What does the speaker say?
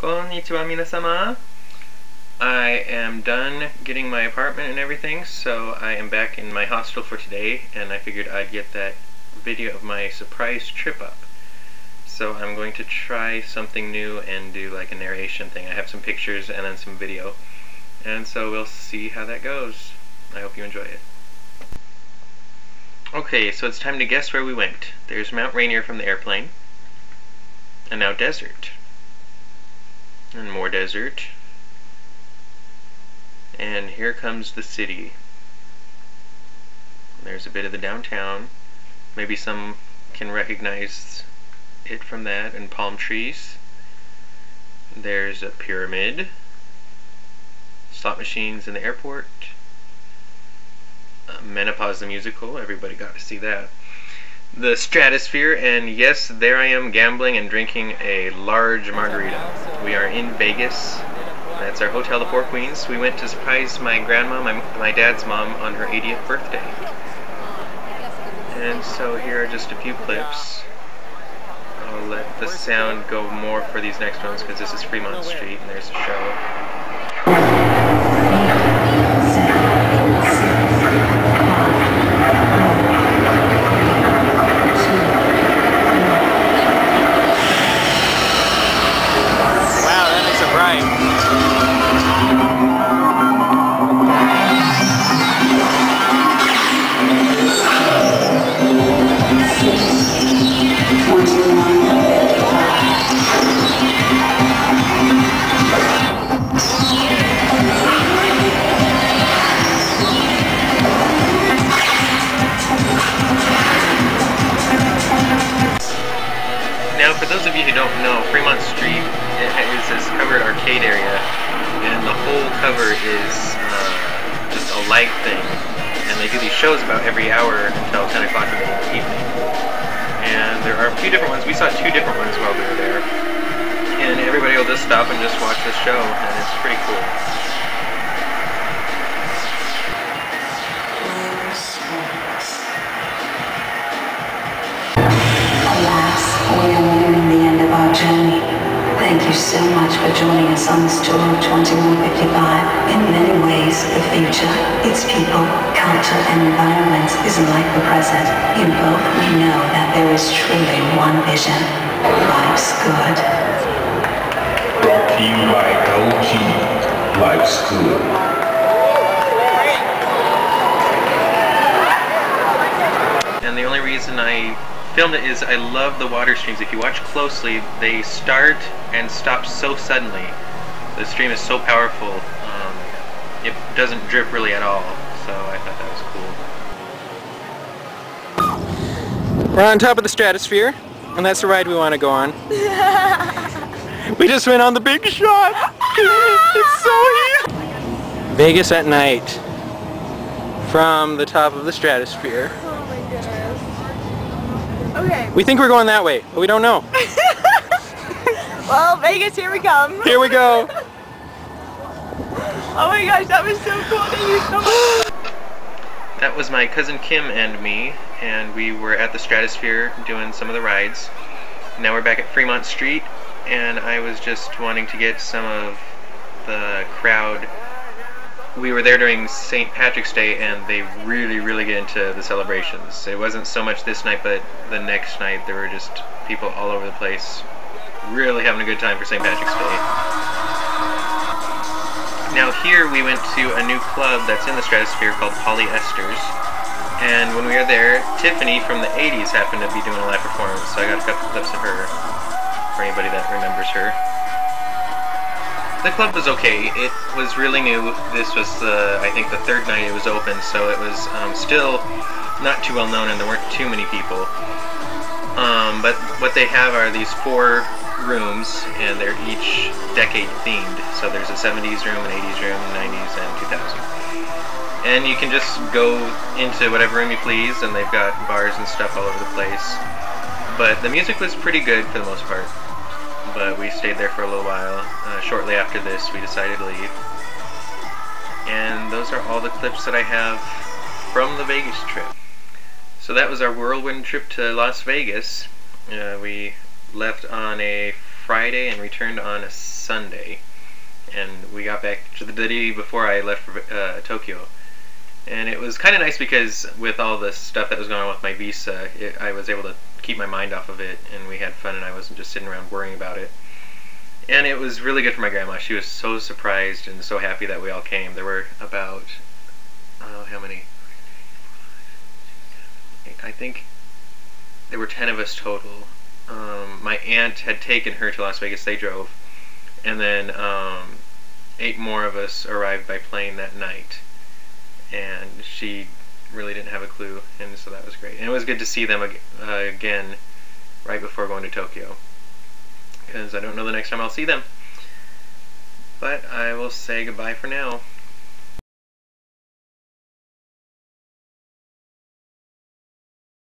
Konnichiwa minasama. I am done getting my apartment and everything, so I am back in my hostel for today, and I figured I'd get that video of my surprise trip up. So I'm going to try something new and do like a narration thing. I have some pictures and then some video, and so we'll see how that goes. I hope you enjoy it. Okay, so it's time to guess where we went. There's Mount Rainier from the airplane, and now desert. And more desert. And here comes the city. There's a bit of the downtown. Maybe some can recognize it from that, and palm trees. There's a pyramid. Slot machines in the airport. Menopause the musical, everybody got to see that. The Stratosphere, and yes, there I am gambling and drinking a large margarita. We are in Vegas. That's our hotel, the Four Queens. We went to surprise my grandma, my dad's mom, on her 80th birthday. And so here are just a few clips. I'll let the sound go more for these next ones because this is Fremont Street and there's a show. For those of you who don't know, Fremont Street is this covered arcade area, and the whole cover is just a light thing, and they do these shows about every hour until 10 o'clock in the evening. And there are a few different ones. We saw two different ones while we were there, and everybody will just stop and just watch this show, and it's pretty cool. We are nearing the end of our journey. Thank you so much for joining us on this tour of 2155. In many ways, the future, its people, culture, and environment is like the present. In both, we know that there is truly one vision. Life's good. Brought to you by LG. Life's good. And the only reason I filmed it is I love the water streams. If you watch closely, they start and stop so suddenly. The stream is so powerful. It doesn't drip really at all, so I thought that was cool. We're on top of the Stratosphere, and that's the ride we want to go on. We just went on the big shot. It's so huge. Vegas at night from the top of the Stratosphere. Okay. We think we're going that way, but we don't know. Well, Vegas, here we come. Here we go. Oh my gosh, that was so cool. Thank you so much. That was my cousin Kim and me, and we were at the Stratosphere doing some of the rides. Now we're back at Fremont Street, and I was just wanting to get some of the crowd. We were there during St. Patrick's Day, and they really get into the celebrations. It wasn't so much this night, but the next night there were just people all over the place really having a good time for St. Patrick's Day. Now here we went to a new club that's in the Stratosphere called Polly Esther's, and when we were there, Tiffany from the 80s happened to be doing a live performance, so I got a couple clips of her for anybody that remembers her. The club was okay. It was really new. This was, I think, the third night it was open, so it was still not too well known, and there weren't too many people. But what they have are these 4 rooms, and they're each decade themed. So there's a 70s room, an 80s room, 90s, and 2000. And you can just go into whatever room you please, and they've got bars and stuff all over the place. But the music was pretty good for the most part. But we stayed there for a little while. Shortly after this, we decided to leave. And those are all the clips that I have from the Vegas trip. So that was our whirlwind trip to Las Vegas. We left on a Friday and returned on a Sunday. And we got back to the day before I left for Tokyo. And it was kind of nice because with all the stuff that was going on with my visa, I was able to keep my mind off of it, and we had fun, and I wasn't just sitting around worrying about it. And it was really good for my grandma. She was so surprised and so happy that we all came. There were about, how many? I think there were 10 of us total. My aunt had taken her to Las Vegas. They drove. And then 8 more of us arrived by plane that night. And she really didn't have a clue, and so that was great. And it was good to see them again right before going to Tokyo, because I don't know the next time I'll see them. But I will say goodbye for now.